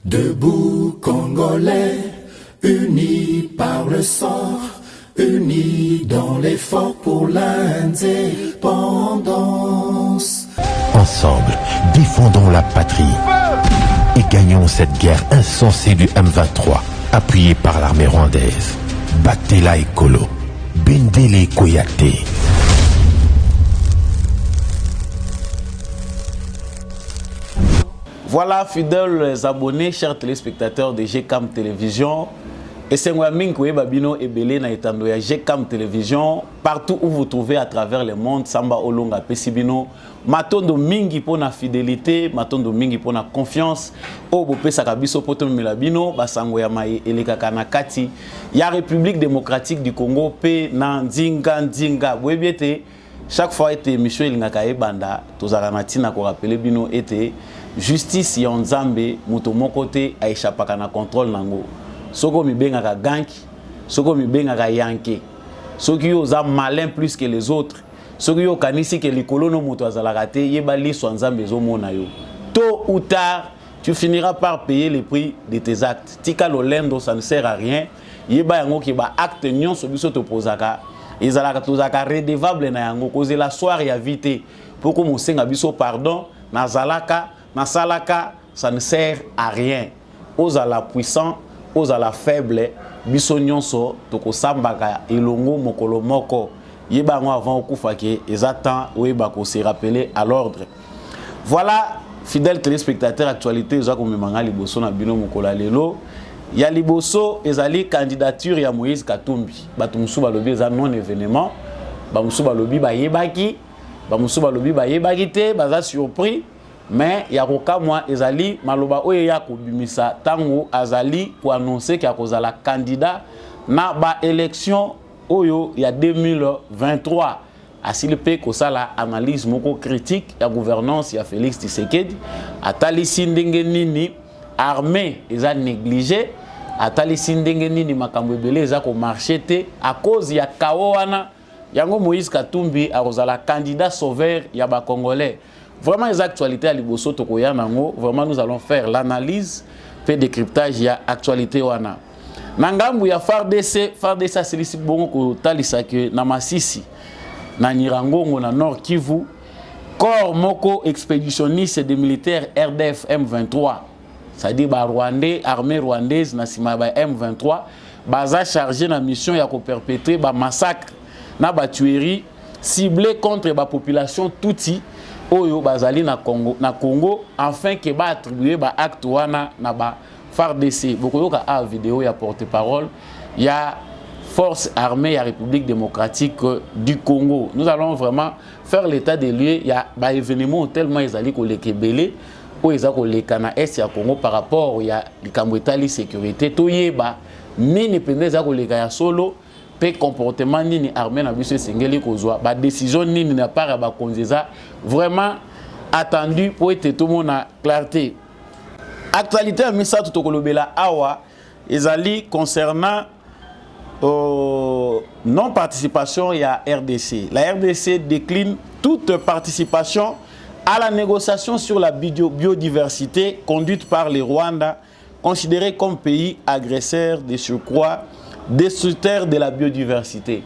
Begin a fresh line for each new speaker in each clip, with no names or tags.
Debout Congolais, unis par le sang, unis dans l'effort pour l'indépendance.
Ensemble, défendons la patrie et gagnons cette guerre insensée du M23, appuyée par l'armée rwandaise. Batela Ekolo, Bendele Koyate.
Voilà, fidèles abonnés, chers téléspectateurs de GCAM Télévision. Et c'est moi, Minkoé Babino et Belé na etando ya GCAM Télévision. Partout où vous trouvez à travers le monde, Samba Olonga Pesibino. Matondo mingi pour la fidélité, matondo mingi pour la confiance. O Bopé Sakabiso Poto Milabino, Basango Yamae Eleka Kanakati. Ya République démocratique du Congo, P na Nzinga. Bouébiete, chaque fois été émission Elingaka Ebanda, Tozaranatina ko rappelé Bino était. Justice ya Nzambe muto mokote aishapaka na contrôle nango. Soko mi bengaka ganki, soko mi bengaka yanke. Soki yo za malin plus que les autres. Soki yo kanisi que likolo no muto azalaka te yeba liso Nzambe zo mona yo. Tôt ou tard, tu finiras par payer le prix de tes actes. Tika lolendo ça ne sert à rien. Yeba yango ki ba acte nyonso biso to posaka. Ezalaka tozaka redevable na yango cause la soirée ya vite. Poko mo senga biso pardon na zalaka. Nasalaka, ça ne sert à rien. Aux à la puissant, aux à la faible, bisonyonso, toko sambaka, ilongo mokolo moko, yeba ngo avant okufake, ezatan, oueba ko se rappeler à l'ordre. Voilà, fidèles téléspectateurs, actualité, ezako memanga liboso na bino mokola lelo. Ya liboso, ezali candidature ya Moïse Katumbi. Batumsu balobi eza non événement. Bamusu balobi ba yebaki, bamusu balobi ba yebaki te, baza surpris. Mais yakoka moi ezali maloba oyo ya kobimisa tango azali ko annoncer que akozala candidat na ba élection oyo ya 2023 asili pe ko sala analyse moko critique ya gouvernance ya Félix Tshisekedi atali sindenge nini armée eza négligé atali sindenge nini makambo ebele eza ko marcher te à cause ya kawana yango Moïse Katumbi akozala candidat sauveur ya ba congolais. Vraiment les actualités à Liboso Tokoya Nango, vraiment nous allons faire l'analyse, fait décryptage il y a actualité wana. Nangambu ya FARDC c'est bon ko talisa que na Masisi na Nirangongo na Nord Kivu corps moko expéditionniste des militaires RDF M23. C'est-à-dire ba Rwandais, armée rwandaise na sima ba M23 baza chargé na mission ya ko perpétrer ba massacre na ba tuerie ciblé contre ba population Tutsi Oyo bazali na Congo afin que ba attribuer ba acte wana na ba FARDC. Beaucoup yoka a vidéo ya porte-parole ya force armée ya République démocratique du Congo. Nous allons vraiment faire l'état des lieux ya ba événement tellement ezali ko lekebele o ezako lekana est ya Congo par rapport ya likambo etali sécurité toyeba nini pendeza ko leka ya solo pe comportement nini armée na biso sengeli kozwa ba décision nini na part ba konzeza vraiment attendu pour être tout le monde a clarté. Actualité à misa tout kolobela awa ezali concernant non participation ya RDC. La RDC décline toute participation à la négociation sur la biodiversité conduite par les Rwandais, considérés comme pays agresseurs de surcroît, destructeur de la biodiversité.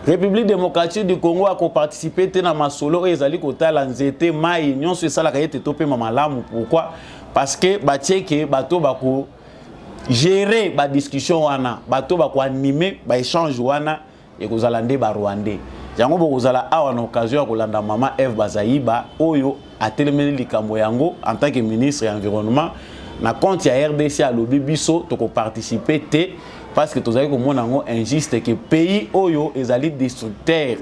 République démocratique du Congo a participé à masolo et ezali kotala nzete mai nyonso esala ka yete topé mamalamu. Pourquoi? Parce que batieke bato bako gérer ba discussion wana, bato bako animer ba échange wana et kozala nde ba Rwandais. Yango bokozala awa na occasion ya kolanda mama Eve Bazayiba oyo atelemeli likambo yango en tant que ministre de l'environnement na compte ya RDC à lobi biso toko participer te parce que tozali ko mona ngo injuste que pays oyo ezali destructeur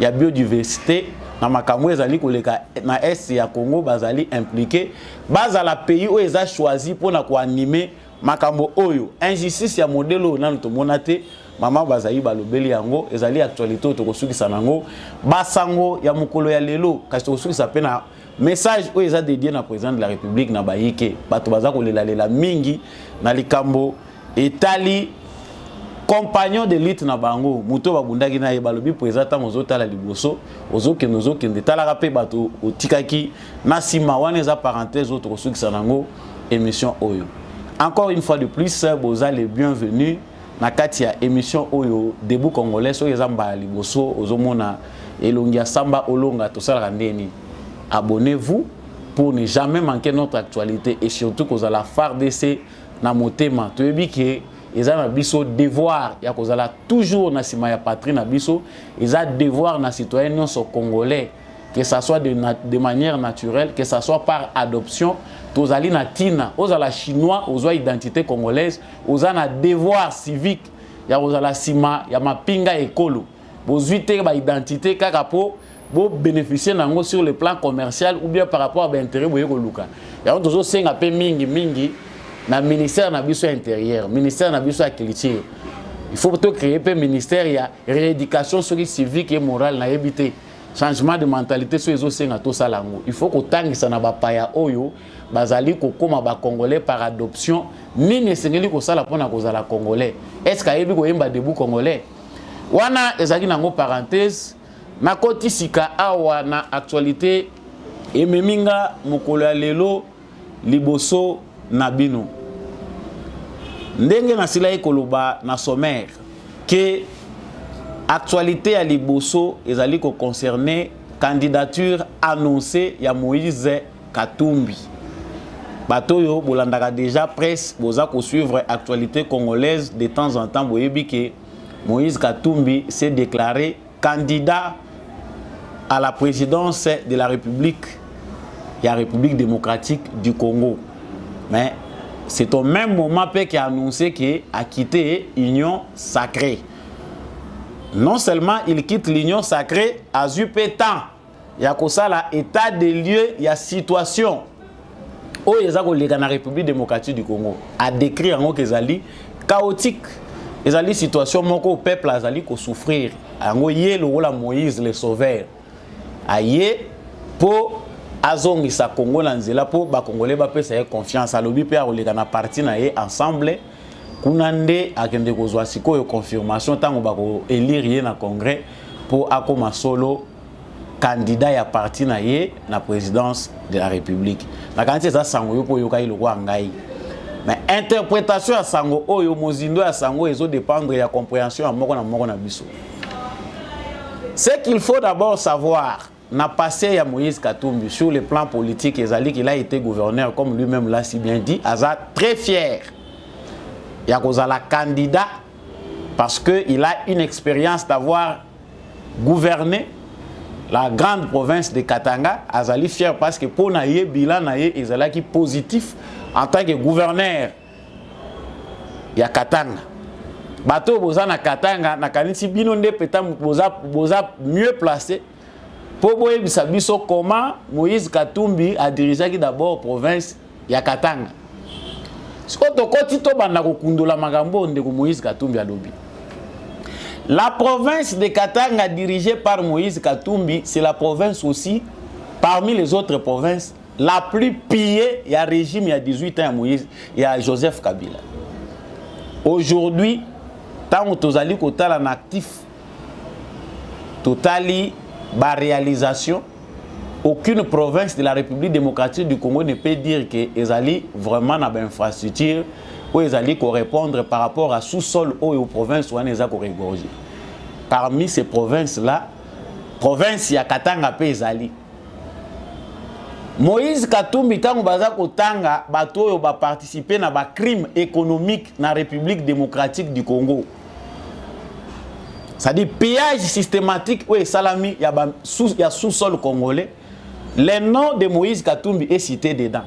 ya biodiversité na makambo ezali koleka na est ya Congo bazali impliqué bazala pays oyo eza choisi pona ko animer makambo oyo injustice ya modèle oyo nanu tomona te mama bazali balobeli yango ezali actualité to kosukisa nango basango ya mukolo ya lelo kasi to kosukisa pena message oyo eza dédié na président de la République na bayike bato baza kolela mingi na likambo etali compagnon de lutte na bango muto babundaki na ye balobi président mozota la liboso ozokende talaka pe bato otikaki na sima wana eza parenthèse autre kosukisa nango émission Oyo. Encore une fois de plus, vous êtes les bienvenus na kati ya émission Oyo Debout Congolais so ezamba liboso ozomona elongia samba olonga to sala ndeni. Abonnez-vous pour ne jamais manquer notre actualité et surtout que vous allez FARDC na motema. Tu veux que ils ont biso devoir ya kozala toujours na sima ya patrie na biso, ils ont devoir na citoyens so congolais, que ça soit de manière naturelle, que ça soit par adoption. Tozali na tina, ozala chinois, ozo identité congolaise, ozana devoir civique ya ozala sima ya mapinga ekolo. Bozuite ba identité kaka po bo bénéficier nango sur le plan commercial ou bien par rapport à l'intérêt boye ko luka. Ya tozo senga pe mingi na ministère na biso intérieur, ministère na biso culture. Il faut plutôt créer un ministère ya rééducation civique et morale na ebité. Changement de mentalité sur les océans tout ça lango. Il faut que tangisa na bapaya oyo bazali ko koma ba congolais par adoption ni nesengeli ko sala pona ko zala congolais. Est-ce kayebi ko yemba debout congolais? Wana ezaki nango parenthèse na koti sika awa na actualité ememinga mokolo ya lelo liboso na bino. Ndenge na sila ekoloba na sommaire que actualité ya liboso ezali ko concerner candidature annoncée ya Moïse Katumbi. Batoyo bolandaka déjà presse boza ko suivre actualité congolaise de temps en temps boyebi que Moïse Katumbi s'est déclaré candidat à la présidence de la République, la République démocratique du Congo. Mais c'est au même moment qu'il a annoncé qu'il a quitté l'Union sacrée. Non seulement il quitte l'Union sacrée, à temps, il y a l'état des lieux, il y a situation. Où il y a la République démocratique du Congo a décrit en Kezali chaotique. Il y a une situation où le peuple a souffrir. Il y a le Moïse le sauveur. Aye pour azongi sa Congo lanzela pour ba congolais ba pesa confiance à lobi pe a oleka na parti na ye ensemble kunande akende kozwa sikoyo confirmation tango ba ko élire na congrès pour akoma solo candidat ya parti na ye na présidence de la République. Na kanti za sango yo po yoka iloko ngai. Mais interprétation ya sango oyo mozindo ya sango ezo dépendre ya compréhension ya moko na biso. Ce qu'il faut d'abord savoir, n'a passé à Moïse Katumbi sur le plan politique, il a été gouverneur, comme lui-même l'a si bien dit, Aza très fier. Il y a la candidat parce qu'il a une expérience d'avoir gouverné la grande province de Katanga. Azali fier parce que pour naïe bilan naïe ezala qui positif en tant que gouverneur. Il y a Katanga. Bateau boza na Katanga na kanisi binonde petam boza mieux placé. Pour biso comment Moïse Katumbi a dirigé d'abord province ya Katanga. Moïse Katumbi alobi. La province de Katanga dirigée par Moïse Katumbi, c'est la province aussi parmi les autres provinces la plus pillée. Il y a un régime il y a 18 ans Moïse, il y a Joseph Kabila. Aujourd'hui, tant que tu as côté en actif totali ba réalisation, aucune province de la République démocratique du Congo ne peut dire que ezali vraiment na infrastructure ou ezali correspondre par rapport à sous-sol ou aux provinces où on est regorgé. Parmi ces provinces là, province ya Katanga pe ezali. Moïse Katumbi tango baza kotanga bato oyo ba participer na ba crime économique na République démocratique du Congo. C'est-à-dire pillage systématique où salami il y a sous-sol congolais. Le nom de Moïse Katumbi est cité dedans.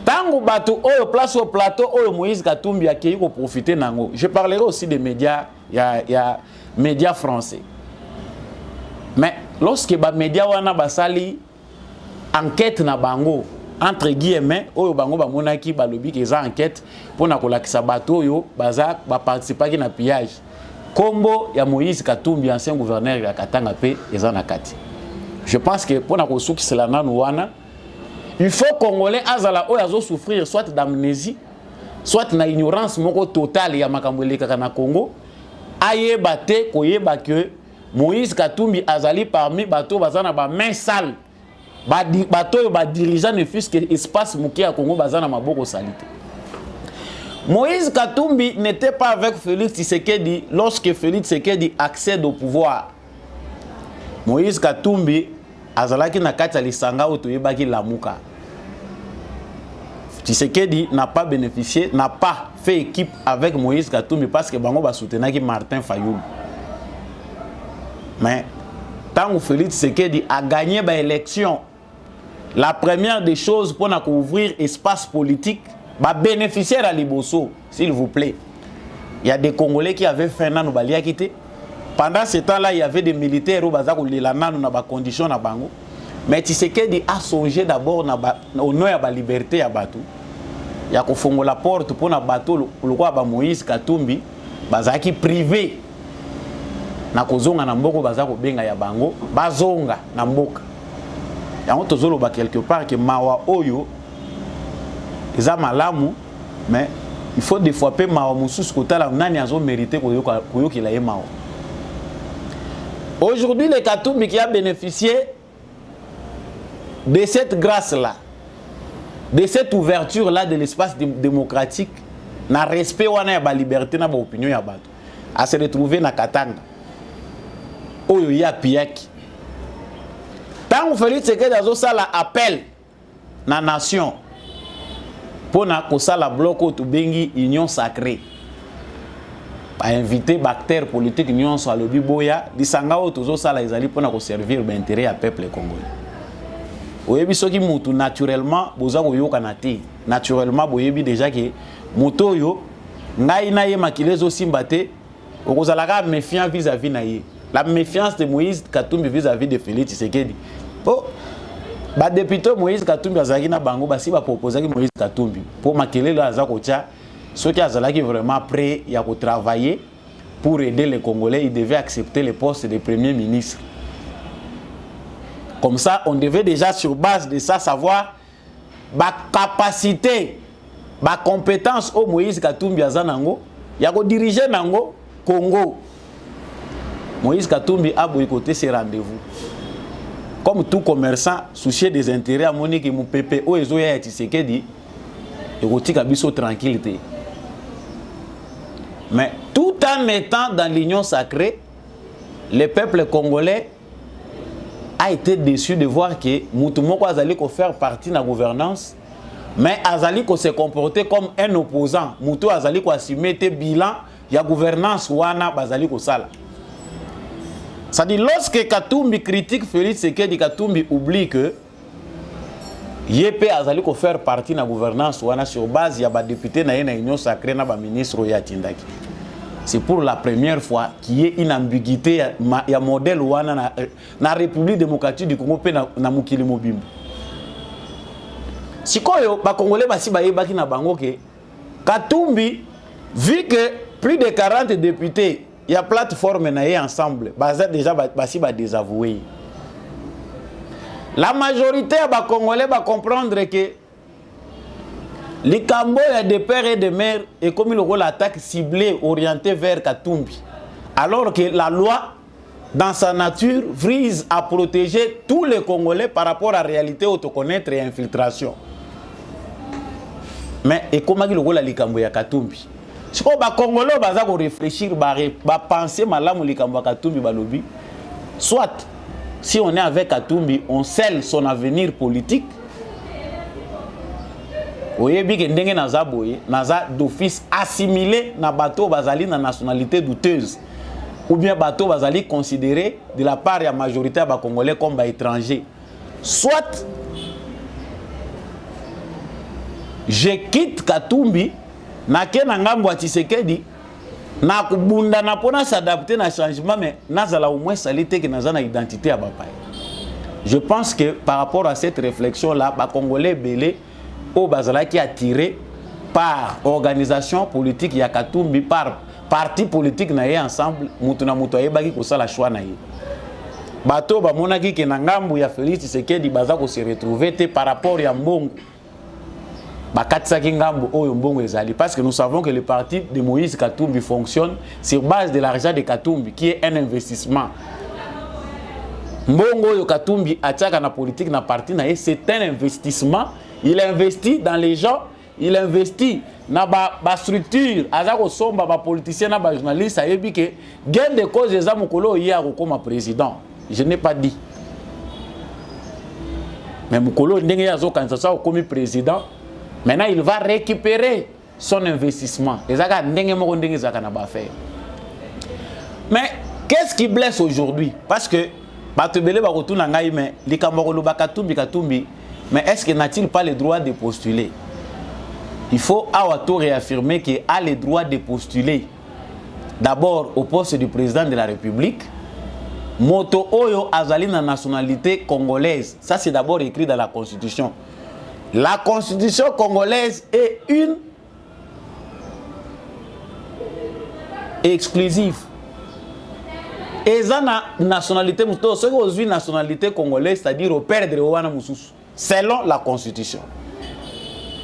Tango bato oyo place au plateau oyo Moïse Katumbi a qui profiter nango. Je parlerai aussi des médias, il y a médias français. Mais lorsque ba médias wana basali enquête na bango entre guillemets oyo bango ba monaki balobi ke za enquête pour na kolakisa bato oyo baza ba participer na pillage. Kombo ya Moïse Katumbi ancien gouverneur ya Katanga pe ezana kati. Je pense que pour na kosuki cela nanu wana il faut congolais azala oyo azo souffrir soit d'amnésie soit na ignorance moko totale ya makambo elekaka na Congo ayeba te koyeba que Moïse Katumbi azali parmi bato bazana ba main sale bato ba dirigeant ne fût-ce que espace moké à Congo bazana maboko salite. Moïse Katumbi n'était pas avec Félix Tshisekedi lorsque Félix Tshisekedi accède au pouvoir. Moïse Katumbi azalaki na kati ya lisanga otoyebaki lamuka. Tshisekedi n'a pas bénéficié, n'a pas fait équipe avec Moïse Katumbi parce que bango ba soutenaki Martin Fayoum. Mais tant que Félix Tshisekedi a gagné l'élection, la première des choses pour ouvrir espace politique, bénéficiaire à Liboso, s'il vous plaît. Il y a des Congolais qui avaient fait un an au quitté. Pendant ce temps-là, il y avait des militaires qui avaient des conditions. Mais Tshisekedi a songé d'abord au nom de la liberté. Il y a la porte pour le bateau, le Moïse Katumbi, qui privé. Na kozonga na mboko bazako benga ya bango bazonga na mboka yango tozolo ba quelque part que mawa oyo eza malamu mais il faut des fois pe mawa mususu kotala nani azo mériter koyoka la mawa. Aujourd'hui le Katumbi qui a bénéficié de cette grâce là, de cette ouverture là de l'espace démocratique, na respect wana ya ba liberté na ba opinion ya bato a se retrouver na Katanga. Oyo ya piaki. Tant que Félix Tshisekedi azo sala appel na nation pour na kosala bloc to bengi union sacrée. Ba inviter bactère politique union so alobi boya disanga o tozo sala ezali pour na ko servir ba intérêt ya peuple congolais. Oyebi soki mutu naturellement boza ko yoka na te. Naturellement boyebi déjà que mutu oyo ngai na ye makilezo simbate okozalaka méfiant vis-à-vis na ye. La méfiance de Moïse Katumbi vis-à-vis de Félix Tshisekedi. Oh, député Moïse Katumbi azaki na bango basi ba proposer Moïse Katumbi pour makelele azakotia ceux qui azalaki vraiment prêt ya ko travailler pour aider les Congolais, ils devaient accepter le poste de premier ministre. Comme ça, on devait déjà sur base de ça savoir ba capacité, ba compétence au Moïse Katumbi azanango ya ko diriger nango Congo. Moïse Katumbi a boycotté ses rendez-vous. Comme tout commerçant, soucié des intérêts à Monique et mon pépé, ou ezo ya Tshisekedi, et rotika biso tranquillité. Mais tout en étant dans l'union sacrée, le peuple congolais a été déçu de voir que Moutoumoko Azali ko faire partie de la gouvernance, mais Azali ko se comporter comme un opposant. Moutou Azali ko assumer tes bilans, il y a gouvernance wana Bazali ko sala. C'est-à-dire, lorsque Katumbi critique Félix Tshisekedi, Katumbi oublie que Yépé Azali ko faire partie de la gouvernance wana sur base il y a des députés na union sacrée na ba ministre ya Tindaki. C'est pour la première fois qu'il y ait une ambiguïté ya modèle wana na République démocratique du Congo pe na mukili mobimbo. Sikoyo ba Congolais basi ba yebaki na bango ke Katumbi vu que plus de 40 députés il y a plateforme naé ensemble, déjà basi ba désavoué. La majorité des Congolais va comprendre que les Cambo y a des pères et des mères et comme il rôle l'attaque ciblée orientée vers Katumbi. Alors que la loi dans sa nature vise à protéger tous les Congolais par rapport à la réalité autoconnaître et infiltration. Mais et comment il rôle la Cambo ya Katumbi? Si on va Congolais baza ko réfléchir ba penser malamu likambo Katumbi balobi soit si on est avec Katumbi on scelle son avenir politique oyebi ke ndenge naza boye naza d'office assimilé na bateau bazali na nationalité douteuse ou bien bateau bazali considéré de la part de la majorité ba Congolais comme ba étranger soit je quitte Katumbi na kena ngambo ya Tshisekedi na kubunda na pona s'adapter na changement mais nazala au moins salite que nazana identité à bapa. Je pense que par rapport à cette réflexion là ba Congolais belé au bazala qui attiré par organisation politique ya Katumbi par parti politique na ye ensemble mutu na mutu ayebaki ko sala choix na ye. Bato ba monaki ke na ngambo ya Félix Tshisekedi baza ko se retrouver te par rapport ya mbongo. Parce que nous savons que le parti de Moïse Katumbi fonctionne sur base de l'argent de Katumbi, qui est un investissement. Mbongo yo Katumbi atiaka na politique na parti na c'est un investissement. Il investit dans les gens, il investit dans ba structure, azako somba ba politicien na ba journaliste ayebi que gain de cause eza mokolo hier comme président. Je n'ai pas dit. Mais mokolo ndenge yazo kanisa comme président, maintenant il va récupérer son investissement. Ezaka ndenge moko ndenge zaka na ba faire. Mais qu'est-ce qui blesse aujourd'hui? Parce que Batebele Bakotuna ngai mais likambo ba Katumbi mais est-ce qu'il n'a-t-il pas le droit de postuler? Il faut Awato réaffirmer qu'il a le droit de postuler d'abord au poste du président de la République. Moto Oyo azali na nationalité congolaise. Ça c'est d'abord écrit dans la Constitution. La Constitution congolaise est une exclusive. Et ça na nationalité muto, ce que nationalité congolaise, c'est-à-dire au perdre wana mususu. Selon la Constitution.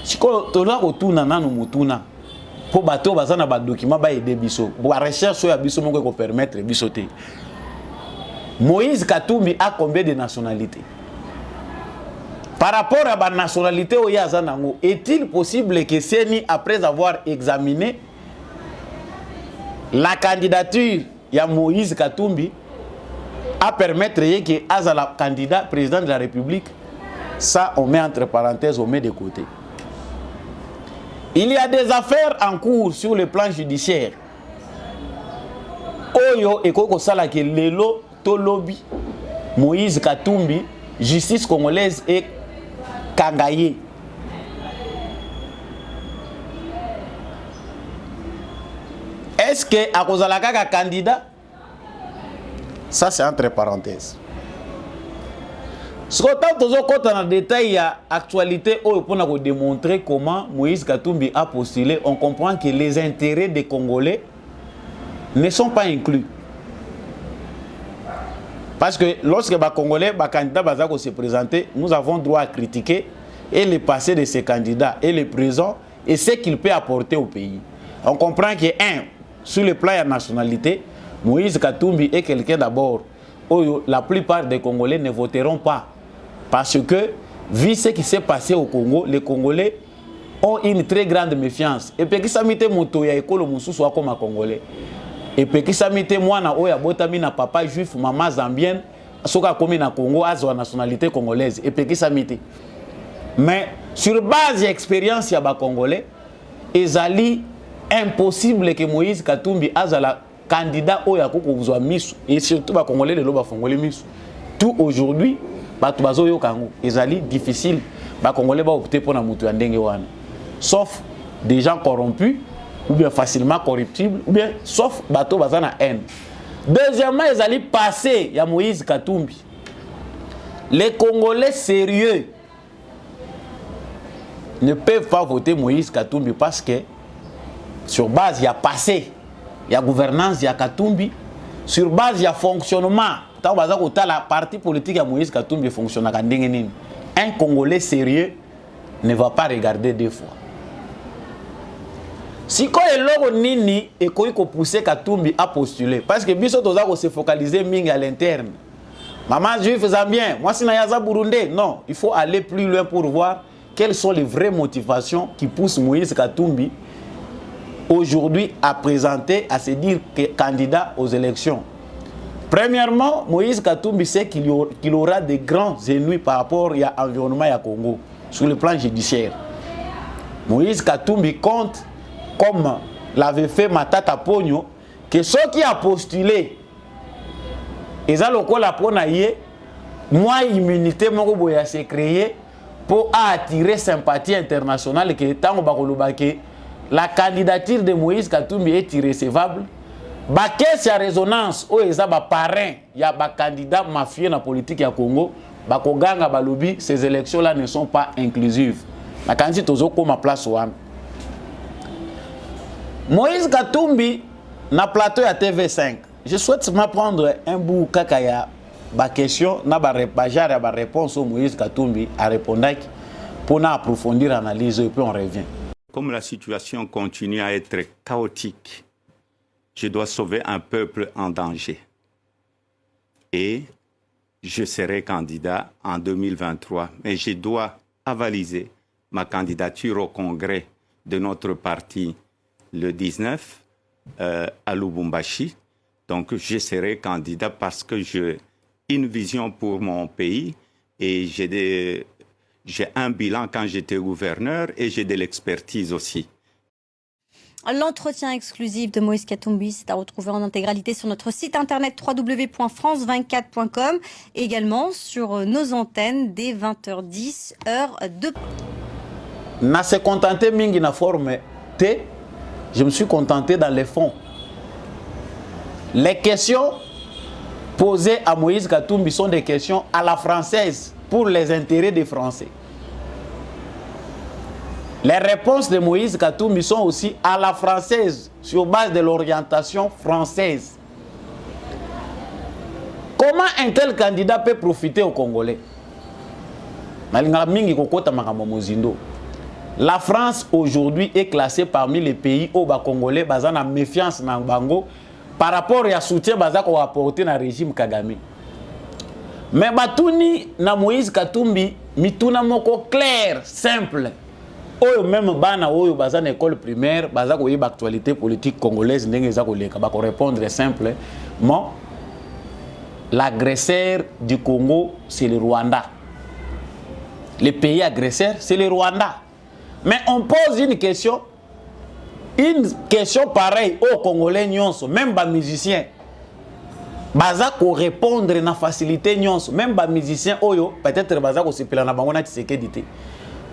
Si tu as un pour bateau, bazana ba document ba aider biso. La recherche sur biso moko permettre biso te. Moïse Katumbi a combien de nationalités? Par rapport à la nationalité au Yazanango, est-il possible que Seni, après avoir examiné la candidature de Moïse Katumbi, a permettre que Azala candidat président de la République? Ça, on met entre parenthèses, on met de côté. Il y a des affaires en cours sur le plan judiciaire. Oyo et Koko Salake Lelo Tolobi, Moïse Katumbi, justice congolaise et Kangaye. Est-ce que Akozalaka candidat? Ça, c'est entre parenthèses. Ce qu'on a dans le détail, il y a actualité pour démontrer comment Moïse Katumbi a postulé. On comprend que les intérêts des Congolais ne sont pas inclus. Parce que lorsque les Congolais, les candidats se présentent, nous avons droit à critiquer et le passé de ces candidats et le présent et ce qu'il peut apporter au pays. On comprend que, sur le plan de la nationalité, Moïse Katumbi est quelqu'un d'abord où la plupart des Congolais ne voteront pas. Parce que, vu ce qui s'est passé au Congo, les Congolais ont une très grande méfiance. Et puis, qui s'est mis à l'école, soit comme un Congolais. Et puis, qui s'est mis à Oya Botami, na papa juif, maman zambienne, soka comme na Congo, à la nationalité congolaise. Et puis, qui s'est mis. Mais, sur base d'expérience, il y a des Congolais, il est impossible que Moïse Katumbi ait la candidat Oya Koko vous mis. Et surtout, les Congolais, les lobes Congolais mis. Tout aujourd'hui, c'est difficile. Les Congolais vont opter pour la sauf des gens corrompus, ou bien facilement corruptibles, ou bien sauf bateau bazana haine. Deuxièmement, ils allaient passer à Moïse Katumbi. Les Congolais sérieux ne peuvent pas voter Moïse Katumbi parce que sur base, il y a passé, il y a gouvernance, il y a Katumbi, sur base, il y a fonctionnement. La partie politique de Moïse Katumbi fonctionne. Un Congolais sérieux ne va pas regarder deux fois. Si quand il nini et qu'on pousser Katumbi à postuler, parce que biso toza ko se focaliser ming à l'interne. Maman juif zambien, moi si na yaza burundais, non, il faut aller plus loin pour voir quelles sont les vraies motivations qui poussent Moïse Katumbi aujourd'hui à présenter, à se dire candidat aux élections. Premièrement, Moïse Katumbi sait qu'il aura des grands ennuis par rapport à l'environnement à Congo, sur le plan judiciaire. Moïse Katumbi compte, comme l'avait fait Matata Pogno, que ceux qui ont postulé, ils ont moins immunité s'est créée pour attirer sympathie internationale que la candidature de Moïse Katumbi est irrécevable. Baké c'est résonance où ils ont parrain, il y a des candidats mafieux dans la politique du Congo, bakoganga balobi ces élections là ne sont pas inclusives. La candidature tozo comme ma place one. Moïse Katumbi na plateau à TV5. Je souhaite m'apprendre un bout kakaya ba question na ba réponse au Moïse Katumbi à répondre pour approfondir l'analyse et puis on revient.
Comme la situation continue à être chaotique, je dois sauver un peuple en danger. Et je serai candidat en 2023. Mais je dois avaliser ma candidature au congrès de notre parti le 19 à Lubumbashi. Donc, je serai candidat parce que j'ai une vision pour mon pays et j'ai un bilan quand j'étais gouverneur et j'ai de l'expertise aussi.
L'entretien exclusif de Moïse Katumbi, c'est à retrouver en intégralité sur notre site internet www.france24.com, également sur nos antennes dès 20h10, heure de...
Na se contenté mingi na forme T, je me suis contenté dans les fonds. Les questions posées à Moïse Katumbi sont des questions à la française pour les intérêts des Français. Les réponses de Moïse Katumbi sont aussi à la française, sur base de l'orientation française. Comment un tel candidat peut profiter aux Congolais? La France aujourd'hui est classée parmi les pays où les Congolais ont méfiance dans Bango par rapport à soutien qu'on a apporté dans le régime Kagame. Mais Batouni na Moïse Katumbi, mituna moko clair, simple. Oyo même bana oyo baza na école primaire baza ko yeba actualité politique congolaise ndenge za ko leka ba ko répondre simple. Bon, l'agresseur du Congo c'est le Rwanda. Le pays agresseur c'est le Rwanda. Mais on pose une question pareille aux Congolais nyonso, même ba musiciens. Baza ko répondre na facilité nyonso, même ba musiciens oyo peut-être baza ko sepela na bango na Tshisekedi te.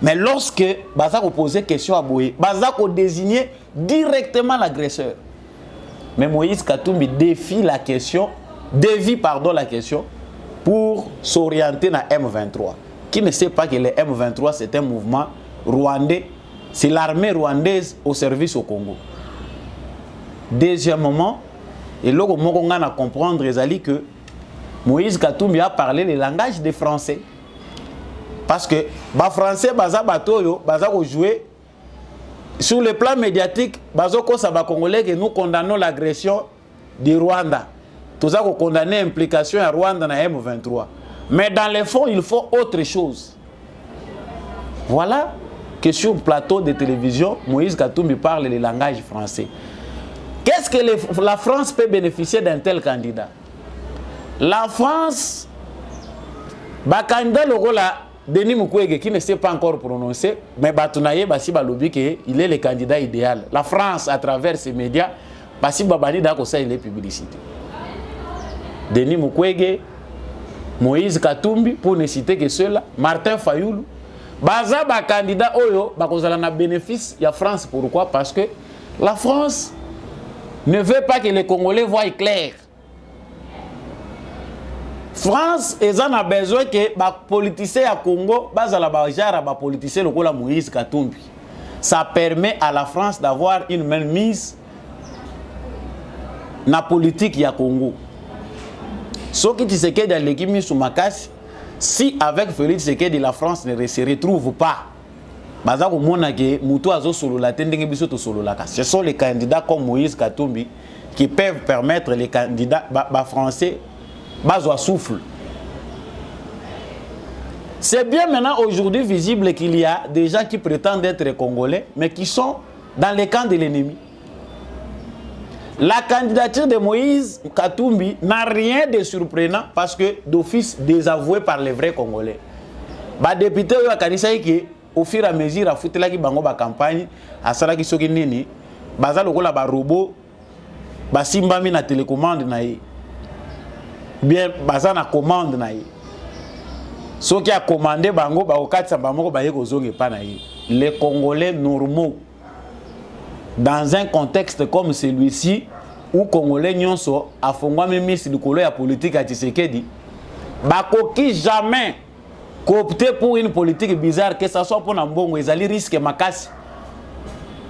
Mais lorsque baza ko poser question à Boye, baza ko désigner directement l'agresseur. Mais Moïse Katumbi dévie la question pour s'orienter dans M23. Qui ne sait pas que le M23 c'est un mouvement rwandais, c'est l'armée rwandaise au service au Congo. Deuxièmement, et là on a comprendre que Moïse Katumbi a parlé le langage des Français. Parce que les Français ont joué sur le plan médiatique, les Congolais que nous condamnons l'agression du Rwanda. Tout ça, qu'on condamne l'implication à Rwanda dans M23. Mais dans les fonds, il faut autre chose. Voilà que sur le plateau de télévision, Moïse Katumbi parle le langage français. Qu'est-ce que la France peut bénéficier d'un tel candidat? La France, candidat le rôle Denis Mukwege qui ne s'est pas encore prononcé, mais Batounaye Bassi Balobi il est le candidat idéal. La France, à travers ses médias, Bassi Babani Dakosa, il est publicité. Denis Mukwege, Moïse Katumbi, pour ne citer que ceux-là, Martin Fayoulou, Baza candidat Oyo, Bakozala na bénéfice, il y a France. Pourquoi? Parce que la France ne veut pas que les Congolais voient clair. France, ils ont besoin que les politiciens à Congo, les politiciens comme Moïse Katumbi. Ça permet à la France d'avoir une mainmise dans la politique à Congo. Ce qui Tshisekedi dans l'équipe sous Makassi, si avec Félix Tshisekedi la France ne se retrouve pas, ce sont les candidats comme Moïse Katumbi qui peuvent permettre les candidats français de souffle. C'est bien maintenant aujourd'hui visible qu'il y a des gens qui prétendent être congolais mais qui sont dans les camps de l'ennemi. La candidature de Moïse Katumbi n'a rien de surprenant parce que d'office désavoué par les vrais Congolais. Les députés au fur et à mesure à foutre la campagne à sala ki soki nini baza lokola ba robot ba simbami na télécommande na ye bien baza na commande na ye soki a commandé bango ba okatisa bango ba ye kozonga pa na ye. Les Congolais normaux dans un contexte comme celui-ci où Congolais nyonso afongwa mimisi likolo ya politique à Tshisekedi bakoki jamais coopter pour une politique bizarre que ça soit pour Nambongo ils allaient risquer makasi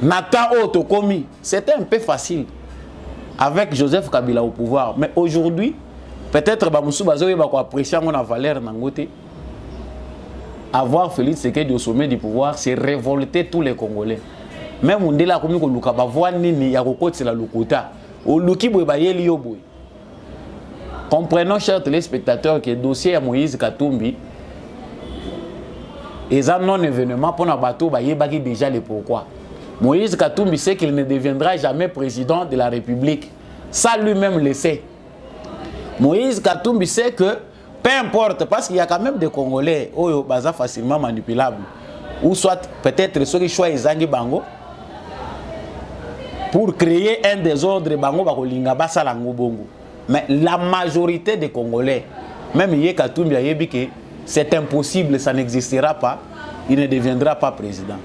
nata otokomi. C'était un peu facile avec Joseph Kabila au pouvoir, mais aujourd'hui peut-être bamusu bazoye bako apprécier mon valeur nangote. Avoir Félix Tshisekedi au sommet du pouvoir, c'est révolter tous les Congolais. Même Mundela komi ko luka ba voix nini ya kokotela lukuta o luki boy ba yeli yo boy. Comprenons, chers téléspectateurs, que le dossier à Moïse Katumbi est un non-événement pour nos bateaux, il déjà le pourquoi. Moïse Katumbi sait qu'il ne deviendra jamais président de la République. Ça lui-même le sait. Moïse Katumbi sait que, peu importe, parce qu'il y a quand même des Congolais qui sont facilement manipulables, ou soit peut-être ceux qui choisissent Zangi Bango, pour créer un désordre Bango Bakolinga Basalango Bongo. Mais la majorité des Congolais, même Yé Katumbi a dit que c'est impossible, ça n'existera pas, il ne deviendra pas président.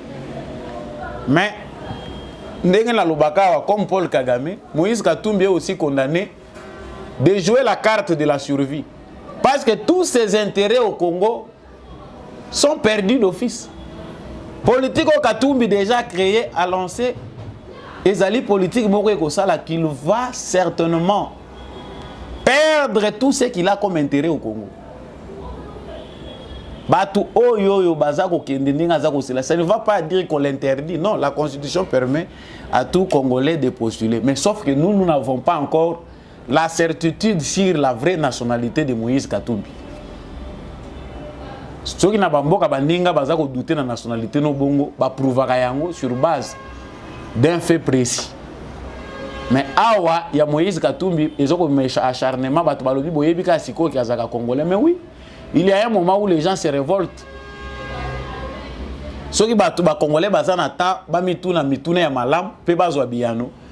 Mais, comme Paul Kagame, Moïse Katumbi est aussi condamné de jouer la carte de la survie. Parce que tous ses intérêts au Congo sont perdus d'office. Politico Katumbi déjà créé, a lancé Ezali politique qu'il va certainement perdre tout ce qu'il a comme intérêt au Congo. Ça ne va pas dire qu'on l'interdit. Non, la Constitution permet à tout Congolais de postuler. Mais sauf que nous n'avons pas encore la certitude sur la vraie nationalité de Moïse Katumbi. Ceux qui n'ont pas douté de la nationalité no bongo, sur base d'un fait précis. Mais awa, il y a Moïse Katumbi, ils ont un acharnement, mais oui, il y a un moment où les gens se révoltent. Ceux qui sont congolais,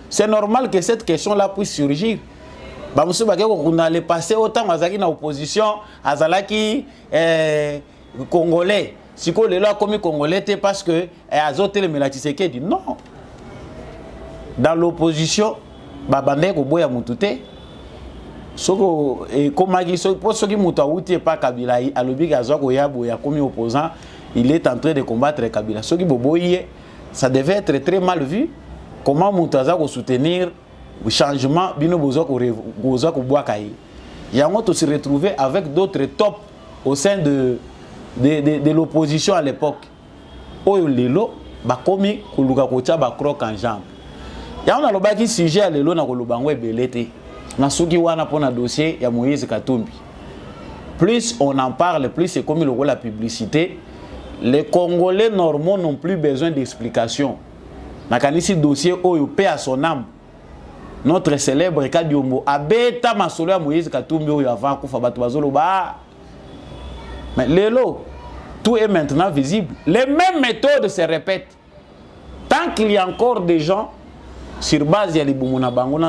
c'est normal que cette question-là puisse surgir. On allait passer autant dans l'opposition, Azalaki congolais. Si on est là comme congolais, parce que Azote le Melatiseke dit non. Dans l'opposition, Babande Koboya Mutute, Soko et Komagi, pour ceux qui Moutaouti pas Kabila, à l'objet Azoko Yaboya comme opposant, il est en train de combattre Kabila. Ceux qui Boboye, ça devait être très mal vu. Comment Moutaza soutenir le changement, Bino Bozoko Boakaï. Il y a se retrouver avec d'autres tops au sein de l'opposition à l'époque. Oyo Lelo, Bakomi, Kuluka Kocha, Bakrok en jambe. Il y a un sujet à l'élo na Kolubango et Belete. Na Suki Wana pour un dossier, il y a Moïse Katumbi. Plus on en parle, plus c'est comme la publicité. Les Congolais normaux n'ont plus besoin d'explications. Dans ce dossier, Oyo paie à son âme. Notre célèbre Kadiombo, Abeta Masolo à Moïse Katumbi Oyo avant Koufa Batouazolo. Mais l'élo, tout est maintenant visible. Les mêmes méthodes se répètent. Tant qu'il y a encore des gens, sur base de l'Ibumuna Bango,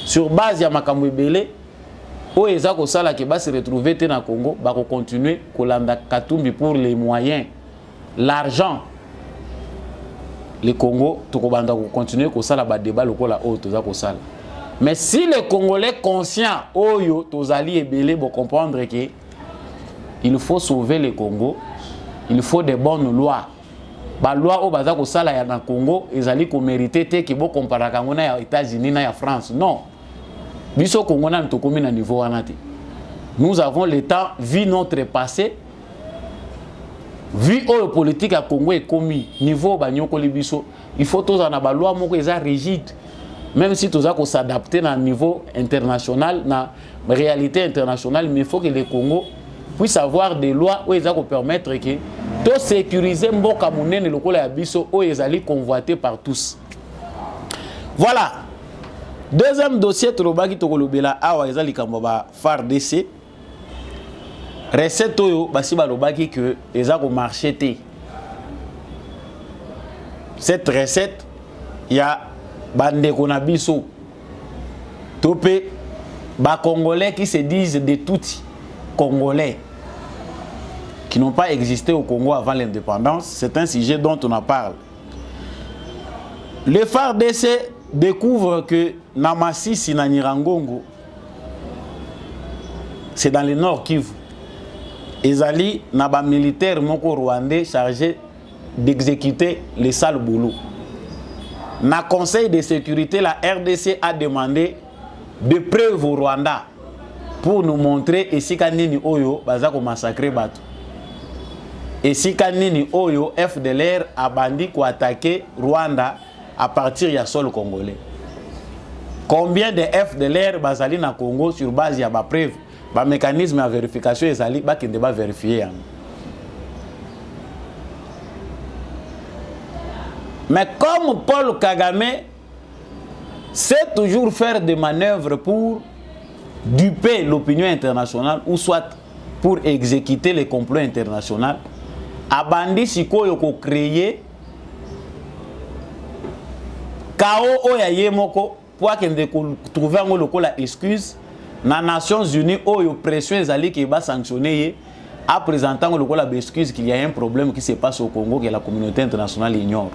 sur base de Makamwe Bele, où ils ont se retrouver dans le Congo, ils vont continuer à Katumbi pour les moyens, l'argent. Le Congo, tout va continuer à faire le débat local. Mais si les Congolais conscients, Oyo, Tozali et Bele, vont comprendre qu'il faut sauver le Congo, il faut des bonnes lois. La loi au Bazako Sala ya na Congo, ils allaient mériter que bon comparer à États-Unis et à France. Non. Biso Congo na tokomi na niveau anati. Nous avons le temps, vu notre passé, vu au politique à Congo est commis niveau banyoko libiso, il faut tous en avoir loi moko eza rigide. Même si tous ko s'adapter na niveau international, na réalité internationale, mais il faut que le Congo puisse avoir des lois où ils vont permettre que de sécuriser mboka munene lokola ya biso où ils allaient convoiter par tous. Voilà. Deuxième dossier Tolobaki Tokolobela awa ezali kamboba FARDC. Recette oyo basi balobaki que ezako marché té. Cette recette il y a bandeko na biso topé ba congolais qui se disent des touti congolais qui n'ont pas existé au Congo avant l'indépendance. C'est un sujet dont on en parle. Le FARDC découvre que Namasisi na Nirangongo, c'est dans le nord Kivu. Ezali naba militaire moko rwandais chargé d'exécuter les sales boulots. Na Conseil de sécurité, la RDC a demandé des preuves au Rwanda pour nous montrer ici kanini oyo bazako massacrer batu. Et si kanini oyo FDLR a bandi ko attaquer Rwanda à partir du sol congolais. Combien de FDLR bazali na Congo sur base ya ba preuve, ba mécanisme de vérification ezali ba kende ba vérifier. Mais comme Paul Kagame sait toujours faire des manœuvres pour duper l'opinion internationale ou soit pour exécuter les complots internationaux, abandi sikoyo ko créer chaos oya moko pour trouver la excuse na Nations Unies oyo pression ezali ki ba sanctionner à présentant la excuse qu'il y a un problème qui se passe au Congo que la communauté internationale ignore.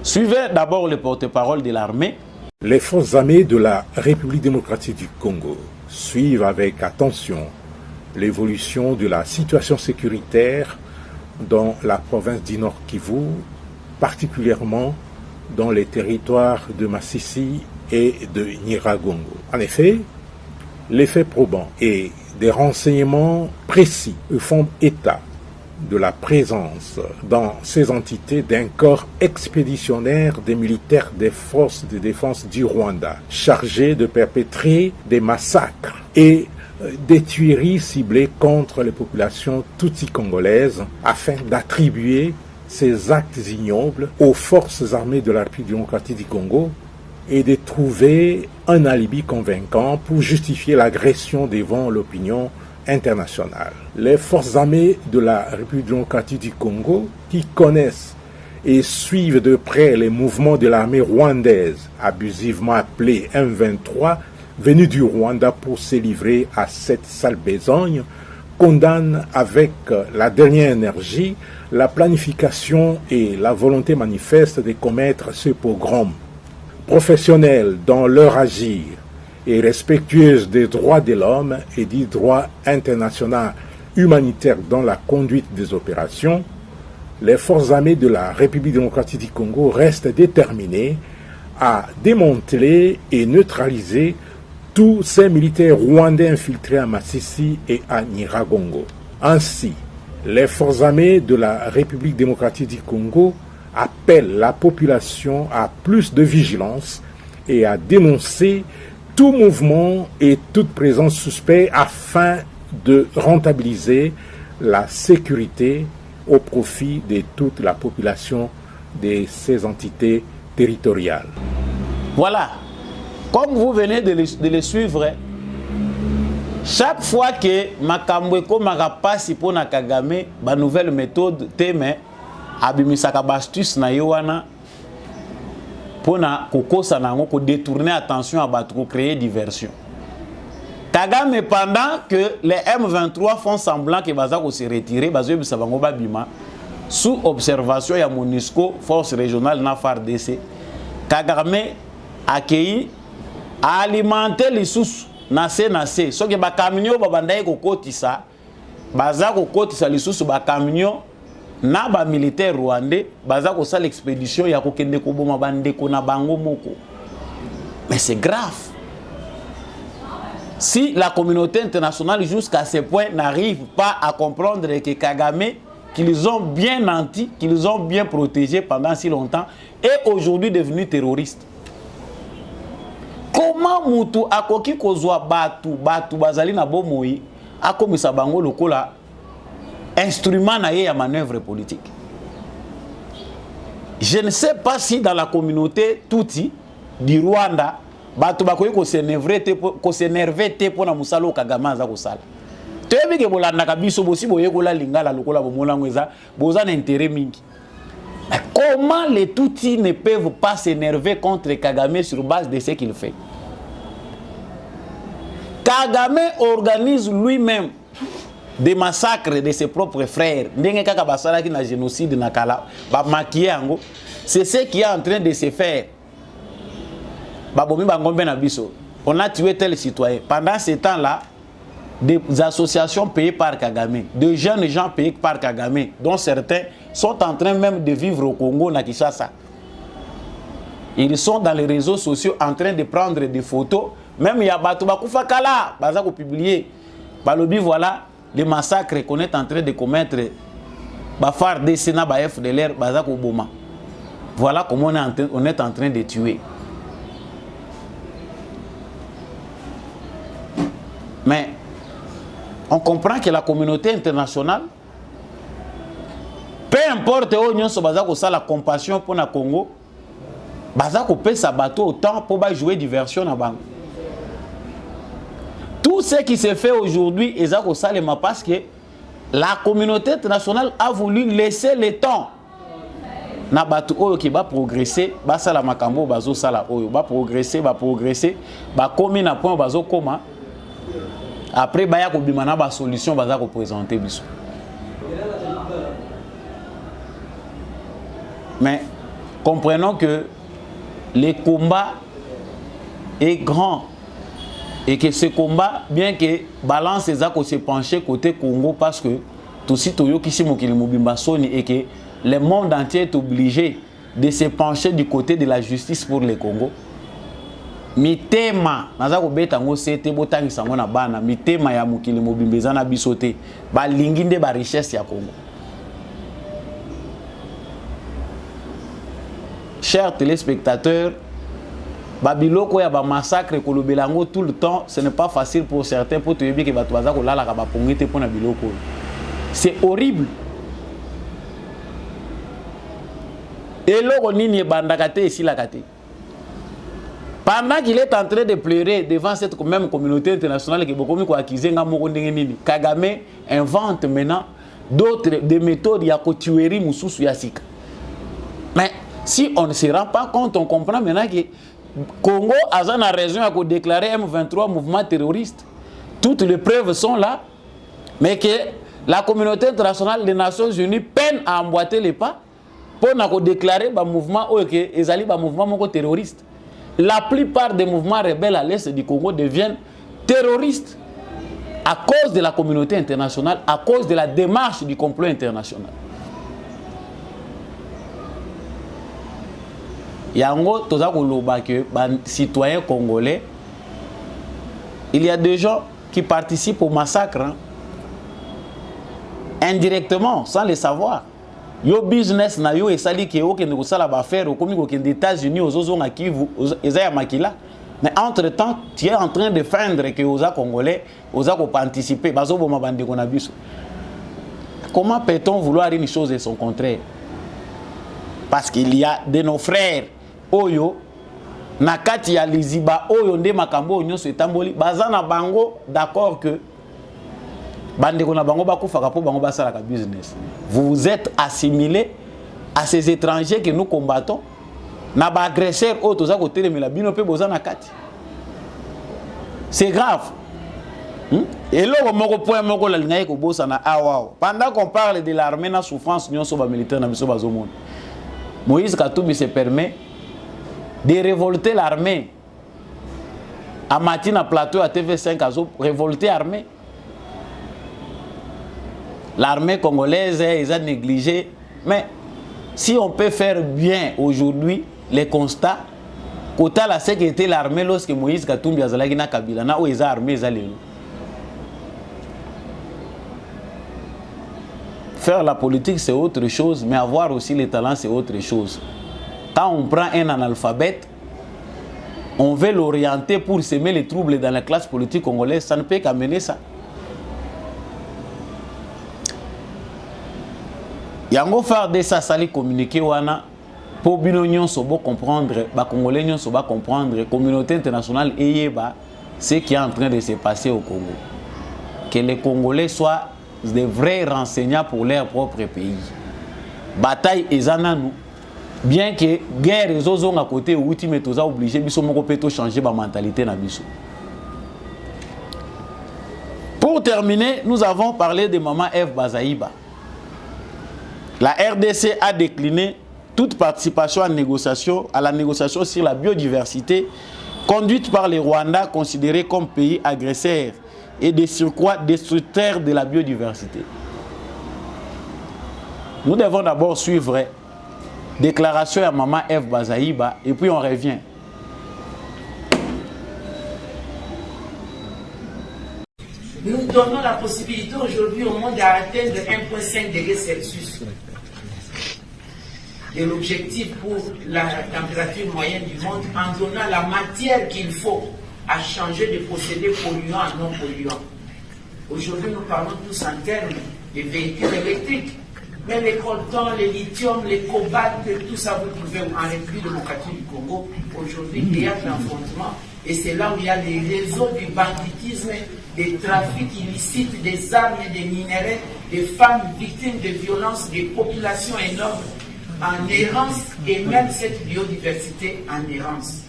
Suivez d'abord le porte-parole de l'armée.
Les forces armées de la République démocratique du Congo suivent avec attention l'évolution de la situation sécuritaire dans la province du Nord Kivu, particulièrement dans les territoires de Masisi et de Nyiragongo. En effet, les faits probants et des renseignements précis font état de la présence dans ces entités d'un corps expéditionnaire des militaires des forces de défense du Rwanda, chargés de perpétrer des massacres et des tueries ciblées contre les populations tutsi-congolaises afin d'attribuer ces actes ignobles aux forces armées de la République démocratique du Congo et de trouver un alibi convaincant pour justifier l'agression devant l'opinion internationale. Les forces armées de la République démocratique du Congo, qui connaissent et suivent de près les mouvements de l'armée rwandaise, abusivement appelée M23, venue du Rwanda pour se livrer à cette sale besogne, condamnent avec la dernière énergie la planification et la volonté manifeste de commettre ce pogrom. Professionnels dans leur agir et respectueuses des droits de l'homme et du droit international humanitaire dans la conduite des opérations, les forces armées de la République démocratique du Congo restent déterminées à démanteler et neutraliser tous ces militaires rwandais infiltrés à Masisi et à Nyiragongo. Ainsi, les forces armées de la République démocratique du Congo appellent la population à plus de vigilance et à dénoncer tout mouvement et toute présence suspecte afin de rentabiliser la sécurité au profit de toute la population de ces entités territoriales.
Voilà, comme vous venez de les suivre, chaque fois que Makambweko Marapasi pour Nakagame, ba nouvelle méthode teme abimisaka bastus na yowana pour na kokosa nango ko détourner attention à battre créer diversion. Kagame pendant que les M23 font semblant que bazako se retirer, bazo bisabango babima sous observation ya MONUSCO force régionale na FARDC. Kagame accueilli à alimenter les sous nase so que ba camion babandaye ko kotisa bazako kotisa les sous ba camion na ba militaire rwandais bazako sa l'expédition ya kokende ko boma bandeko na bango moko. Mais c'est grave. Si la communauté internationale jusqu'à ce point n'arrive pas à comprendre que Kagame, qu'ils ont bien menti, qu'ils ont bien protégé pendant si longtemps, est aujourd'hui devenu terroriste. Comment mutu akoki kozwa batu bazali na bomoi akomisa bango lokola instrument na ye ya manœuvre politique? Je ne sais pas si dans la communauté Tutsi du Rwanda batu bakoki ko s'énerver te pona musalo Kagame aza kosala. Tebi ke bolanda kabiso bosi boye kola lingala lokola bomolango eza boza na intérêt mingi. Comment les Tutsis ne peuvent pas s'énerver contre Kagame sur base de ce qu'il fait? Kagame organise lui-même des massacres de ses propres frères. Ndenge kaka basala ki na génocide na kala ba makié yango. C'est ce qui est en train de se faire. Babomi bangombe na biso. On a tué tel citoyen. Pendant ce temps-là, des associations payées par Kagame, de jeunes gens payés par Kagame, dont certains sont en train même de vivre au Congo, na Kinshasa. Ils sont dans les réseaux sociaux en train de prendre des photos. Même il y a Batou Bakoufa Kala, Bazako publié. Balobi, voilà les massacres qu'on est en train de commettre. Bafar Dessena, Baf de l'air, Bazako Boma. Voilà comment on est en train de tuer. on comprend que la communauté internationale, peu importe où nous sommes, la compassion pour le Congo, bazako paie sa bateau autant pour jouer diversion na banque. Tout ce qui se fait aujourd'hui est parce que la communauté internationale a voulu laisser le temps na bateau oyo qui va progresser, ba sala makambo bazo sala oyo, ba progresser, ba komi na point bazo koma. Après ba ya ko bimana ba solution bazako présenter biso. Mais comprenons que le combat est grand et que ce combat, bien que balance les accords se pencher côté Congo parce que tout si toyo kisi mokili mobimba soni et que le monde entier est obligé de se pencher du côté de la justice pour le Congo. Mitema nazako beta ngo sete botangisa ngo na bana mitema ya mokili mobimba ezana bisote ba linginde ba richesse ya Congo. Chers téléspectateurs, Babiloko ya ba massacre kolobelango tout le temps, ce n'est pas facile pour certains pour te dire que batwaza ko lala ka ba pongete pona biloko. C'est horrible. Et loko nini bandakate ici la kate. Pendant qu'il est en train de pleurer devant cette même communauté internationale qui beaucoup ko accuser nga moko ndenge nini, Kagame invente maintenant d'autres des méthodes ya ko tuerie mususu ya sika. Mais si on ne se rend pas compte, on comprend maintenant que Congo a raison de déclarer M23 mouvement terroriste. Toutes les preuves sont là, mais que la communauté internationale des Nations Unies peine à emboîter les pas pour déclarer un mouvement terroriste. La plupart des mouvements rebelles à l'est du Congo deviennent terroristes à cause de la communauté internationale, à cause de la démarche du complot international. Yango toza koloba que citoyens congolais, il y a des gens qui participent au massacre hein, indirectement sans le savoir. Yo business na yo esali ke o kende ko sala ba faire au komi ko kende États-Unis ozozo na Kivu ezaya makila. Mais entre-temps, tu es en train de feindre que oza congolais oza ko participer bazo boma bande ko na biso. Comment peut-on vouloir une chose et son contraire? Parce qu'il y a de nos frères Oyo, nakati ya liziba Oyo nde makambo nyonso etamboli bazana bango d'accord que bandeko na bango bakufaka po bango basalaka business. Vous vous êtes assimilés à ces étrangers que nous combattons. Na ba agresseur o toza ko telemela bino pe bozana kati. C'est grave. Et là moko point moko la linga ko bosa na awao. Pendant qu'on parle de l'armée na souffrance nyonso ba militaire na biso bazomona. Moïse Katumbi se permet de révolter l'armée. À Matina Plateau, à TV5, à révolter l'armée. L'armée congolaise est négligée. Mais si on peut faire bien aujourd'hui les constats, côté la sécurité l'armée lorsque Moïse Katumbi a zalaki na Kabila, na oeza armée zalelo. Faire la politique c'est autre chose, mais avoir aussi les talents c'est autre chose. Quand on prend un analphabète, on veut l'orienter pour semer les troubles dans la classe politique congolaise, ça ne peut qu'amener ça. Yango faire de ça, ça les communiquer wana pour binonion sobo comprendre, ba congolais nyon soba comprendre, communauté internationale eyeba ce qui est en train de se passer au Congo. Que les Congolais soient des vrais renseignants pour leur propre pays. Bataille ezananu. Bien que guerre et zozong à côté ou mais tous obligé biso moko peto changer ma mentalité na biso. Pour terminer, nous avons parlé de maman Eve Bazaïba. La RDC a décliné toute participation à la négociation sur la biodiversité conduite par les Rwandais considérés comme pays agresseurs et de surcroît destructeurs de la biodiversité. Nous devons d'abord suivre déclaration à maman Eve Bazaïba et puis on revient.
Nous donnons la possibilité aujourd'hui au monde d'atteindre 1,5 degré Celsius. Et l'objectif pour la température moyenne du monde en donnant la matière qu'il faut à changer de procédés polluants à non polluants. Aujourd'hui, nous parlons tous en termes de véhicules électriques. Mais les coltans, les lithium, les cobaltes, tout ça, vous trouvez en République démocratique du Congo. Aujourd'hui, il y a de l'affrontement. Et c'est là où il y a les réseaux du banditisme, des trafics illicites, des armes et des minéraux, des femmes victimes de violences, des populations énormes en errance et même cette biodiversité en errance.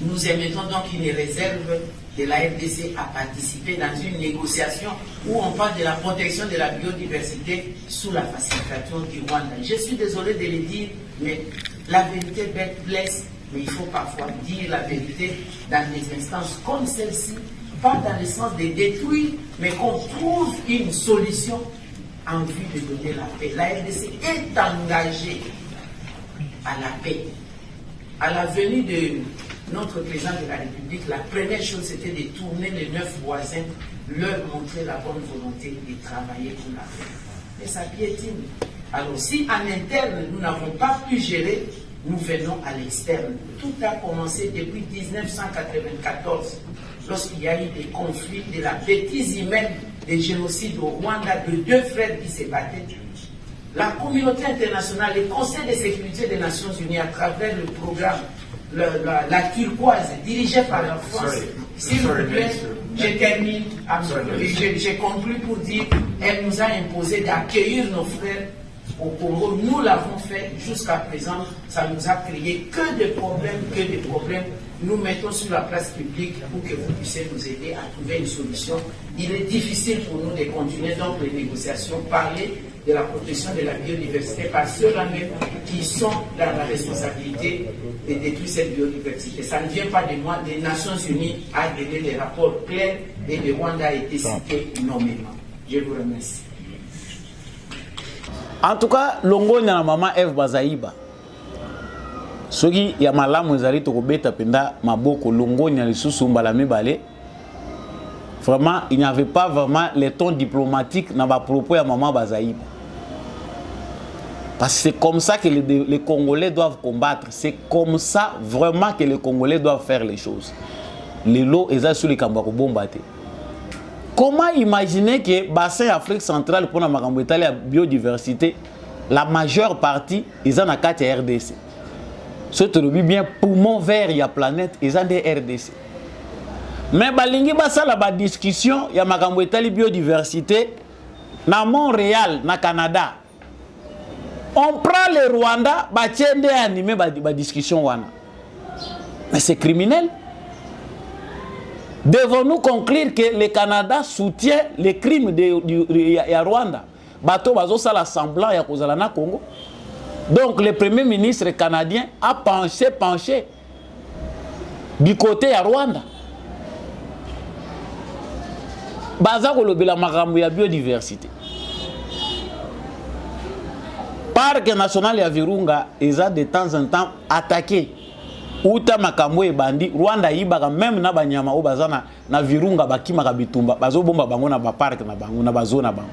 Nous émettons donc une réserve de la RDC à participer dans une négociation où on parle de la protection de la biodiversité sous la facilitation du Rwanda. Je suis désolé de le dire, mais la vérité blesse, mais il faut parfois dire la vérité dans des instances comme celle-ci, pas dans le sens de détruire, mais qu'on trouve une solution en vue de donner la paix. La RDC est engagée à la paix. À la venue de notre président de la République, la première chose c'était de tourner les 9 voisins, leur montrer la bonne volonté de travailler pour la paix. Mais ça piétine. Alors si en interne nous n'avons pas pu gérer, nous venons à l'externe. Tout a commencé depuis 1994, lorsqu'il y a eu des conflits, de la bêtise humaine, des génocides au Rwanda de 2 frères qui s'est battaient. La communauté internationale, le Conseil de sécurité des Nations Unies, à travers le programme la turquoise, dirigée par la France, s'il vous plaît, je termine, j'ai conclu pour dire, elle nous a imposé d'accueillir nos frères au Congo. Nous l'avons fait jusqu'à présent, ça nous a créé que des problèmes. Nous mettons sur la place publique pour que vous puissiez nous aider à trouver une solution. Il est difficile pour nous de continuer donc les négociations, parler de la protection de la biodiversité par ceux-là même qui sont dans la responsabilité de détruire cette biodiversité. Ça ne vient pas de moi, les Nations Unies a donné des rapports clairs et le Rwanda a été cité nommément. Je vous remercie.
En tout cas, longo na maman Eve Bazaiba. Soki ya malamu ezali to kobeta penda maboko longo nya lisusu mbala mibale. Vraiment, il n'y avait pas vraiment les tons diplomatiques dans ma propos à maman Bazaiba. Parce que c'est comme ça que les Congolais doivent combattre. C'est comme ça vraiment que les Congolais doivent faire les choses. Les lots, ils ont sur les Kambako bombaté. Comment imaginer que le bassin Afrique centrale pour la biodiversité, la majeure partie, ils ont un RDC. Ce qui est bien poumon vert, il y a planète, ils ont des RDC. Mais balingi basala ba discussion ya makambo etali biodiversité na Montréal na Canada. On prend le Rwanda ba tiende animer ba discussion wana. Mais c'est criminel. Devons-nous conclure que le Canada soutient les crimes de Rwanda? Bato bazo sala semblant ya kozala na Congo. Donc le premier ministre canadien a penché du côté ya Rwanda. Baza kolobela makambo ya biodiversité. Parc national ya Virunga eza de temps en temps attaqué. Uta makambo e bandi Rwanda yibaka même na banyama o bazana na Virunga bakimaka bitumba bazo bomba bango na ba parc na bango na bazona bango.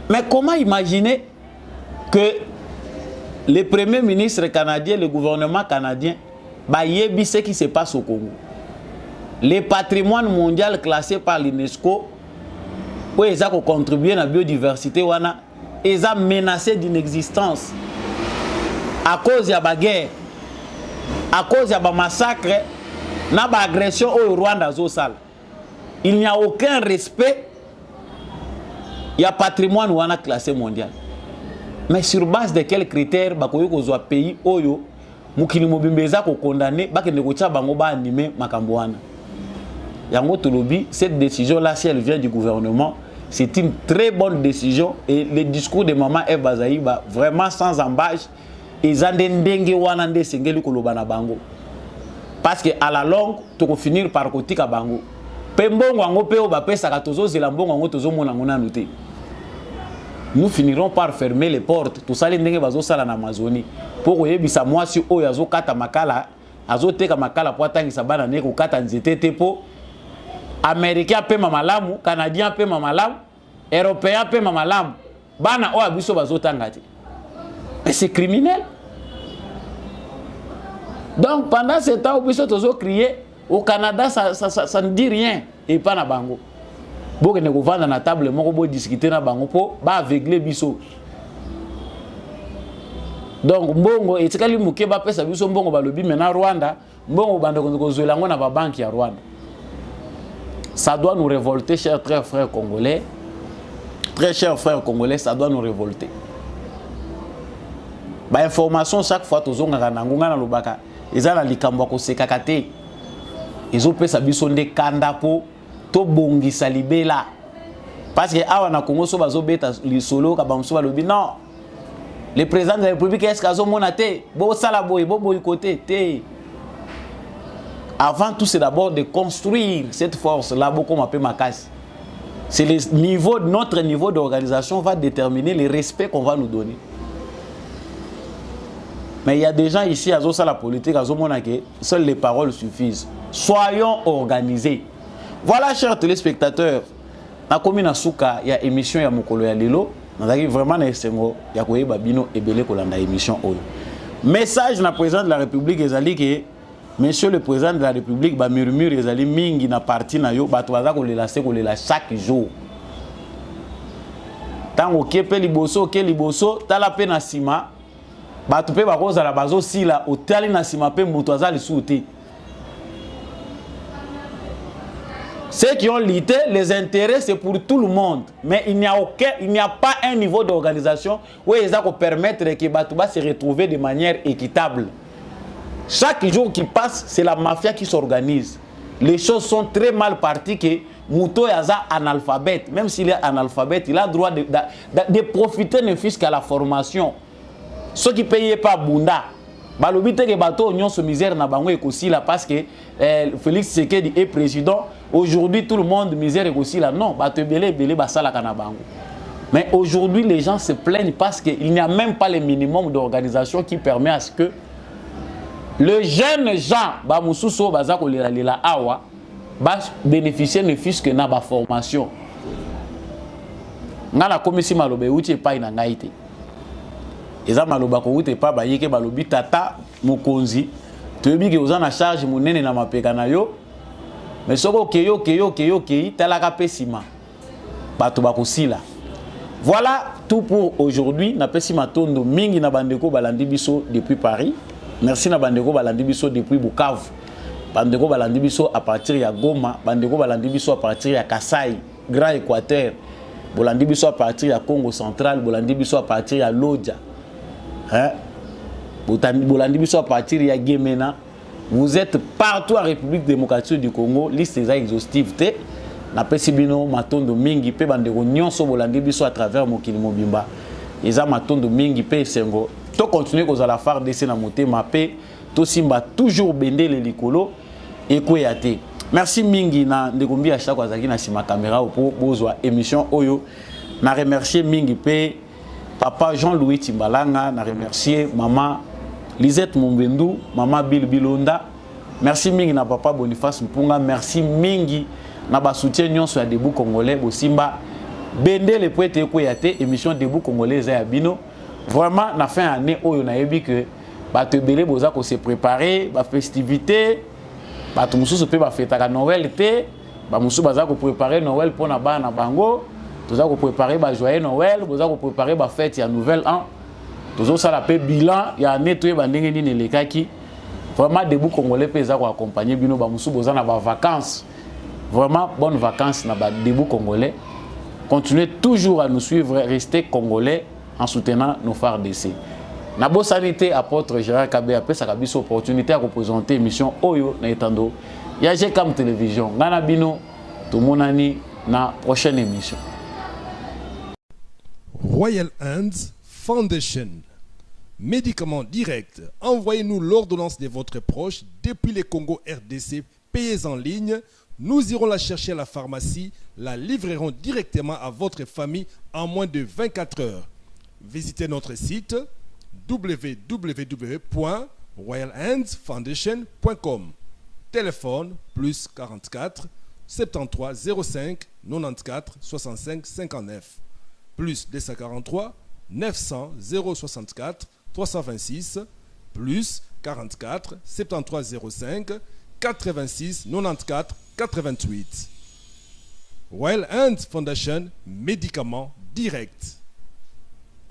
Mais comment imaginer que le premier ministre canadien, le gouvernement canadien bayebi ce qui se passe au Congo? Le patrimoine mondial classé par l'UNESCO, où ils ont contribué à la biodiversité, ils ont menacé d'inexistence à cause de la guerre, à cause de la massacre, de l'agression au Rwanda. Il n'y a aucun respect. Il y a patrimoine classé mondial. Mais sur base de quels critères, les pays oyo mukili mobimbeza ko condamné ba ke nekotia bango ba animer makambo wana. Yango tolobi, cette décision là, si elle vient du gouvernement, c'est une très bonne décision. Et le discours de maman Eve Bazaiba, vraiment sans embâche, ils ont des wana nde sengeli kolobana bango. Parce que à la longue, tu vas finir par kotika bango. Pembongo ango peo ba pesa ka tozo zelambongo ango tozo mona ngona noté. Nous finirons par fermer les portes. Tout ça les ndenge bazo sala na Amazonie. Pour yebisa moi si oyo azo kata makala, azo teka makala po atangisa bana ne ko kata nzete tepo. Américain pe mamalamu, Canadien pe mamalamu, Européen pe mamalamu. Bana o abiso bazotanga te. Mais c'est criminel. Donc pendant ce temps, abiso tozo crier au Canada ça ne dit rien. et pas na bango. Boke ne kovanda na table moko bo discuter na bango po ba aveugler biso. Donc mbongo etikali muke ba pesa biso mbongo balobi mena Rwanda, mbongo bande ko zwelango na ba banque ya Rwanda. Ça doit nous révolter, chers frères congolais. Très chers frères congolais, ça doit nous révolter. Ba information chaque fois tozonga na ngunga na lobaka, ezala likambo ko sekakate. Ezopesa biso nde kanda po to bongisa libela. Parce que awa na Congo so bazobeta lisolo ka bamso balobi non. Le président de la République est-ce qu'azo monate bo sala boy bo boycotter te. Avant tout c'est d'abord de construire cette force là beaucoup m'appelle Makasi. C'est le niveau, notre niveau d'organisation va déterminer le respect qu'on va nous donner. Mais il y a des gens ici à Zosa la politique, à Zomonake, seules les paroles suffisent. Soyons organisés. Voilà, chers téléspectateurs, na commune Souka, il y a émission ya Mokolo ya Lilo. Nous avons vraiment na esengo ya koye babino ebele kolanda émission oyo. Message na président de la République ezali que Monsieur le président de la République ba murmure ezali mingi na parti na yo bato baza kolela chaque jour. Tango kepe liboso ke liboso tala pe na sima bato pe bakoza la bazo sila otali na sima pe muto azali souté. Ceux qui ont lutté, les intérêts c'est pour tout le monde, mais il n'y a pas un niveau d'organisation où ils vont permettre que Batouba se retrouve de manière équitable. Chaque jour qui passe, c'est la mafia qui s'organise. Les choses sont très mal parties que Mouto Yaza analphabète, même s'il est analphabète, il a le droit de profiter ne fût qu'à la formation. Ceux qui ne payent pas Bunda, balobite que bateau union se misère na bango aussi là parce que Félix Tshisekedi est président. Aujourd'hui tout le monde misère aussi là. Non, bateau belé basala kana bango. Mais aujourd'hui les gens se plaignent parce qu'il n'y a même pas le minimum d'organisation qui permet à ce que le jeune Jean Bamoussousso Bazako Lila Awa va bénéficier ne fût que na ba formation. Ngana komisi malobe uti pa ina ngaite. Eza maloba ko uti pa ba yeke balobi tata mokonzi. Toyebi ke oza na charge monene na mapeka na yo. Mais soko keyo talaka pesima. Bato bakosila. Voilà tout pour aujourd'hui. Na pesima tondo mingi na bandeko balandi biso depuis Paris. Merci na bandeko balandi biso depuis Bukavu. Bandeko balandi biso à partir ya Goma, bandeko balandi biso à partir ya Kasai, Grand Équateur. Bolandi biso à partir ya Congo central, bolandi biso à partir ya Lodja. Hein? Bolandi biso à partir ya Gemena. Vous êtes partout en République démocratique du Congo, liste exhaustive té. Na pesibino matondo mingi pe bandeko nyonso bolandi biso à travers mokili mobimba. Eza matondo mingi pe sengo. To continuer ko la faire dessin na moté mapé to simba toujours bende le likolo et koyate. Merci mingi na ndekombi à chaque azaki na sima caméra pour bozwa émission oyo. Na remercier mingi pe papa Jean-Louis Timbalanga, na remercier maman Lisette Mombendu, maman Bill Bilonda. Merci mingi na papa Boniface Mpunga, merci mingi na ba soutien nyonso ya Debout Congolais bosimba bende le poète koyate émission Debout Congolais za bino. Vraiment, na fin d'année, on a vu que bato belé boza ko se préparer, ba festivité, bato musu se peut ba fêter à Noël té, ba musu baza ko préparer Noël pour na ba na bango, toza ko préparer ba joyeux Noël, boza ko préparer ba fête ya nouvel an. Tozo ça la pe bilan ya année to ba ndenge ni lekaki. Vraiment Debout Congolais pe za ko accompagner bino ba musu boza na ba vacances. Vraiment bonnes vacances na ba Debout Congolais. Continuez toujours à nous suivre, restez congolais en soutenant nos phares d'essai. Nabo Sanité, apôtre Gérard Kabé, après sa kabis opportunité à représenter l'émission Oyo na Etando. Ya GCAM Télévision. Ngana bino, tout mon ani na prochaine émission.
Royal Hands Foundation. Médicaments directs. Envoyez-nous l'ordonnance de votre proche depuis le Congo RDC. Payez en ligne. Nous irons la chercher à la pharmacie. La livrerons directement à votre famille en moins de 24 heures. Visitez notre site www.royalhandsfoundation.com. Téléphone plus 44 73 05 94 65 59 plus 243 900 064 326 plus 44 73 05 86 94 88. Royal Ant Foundation, médicaments directs.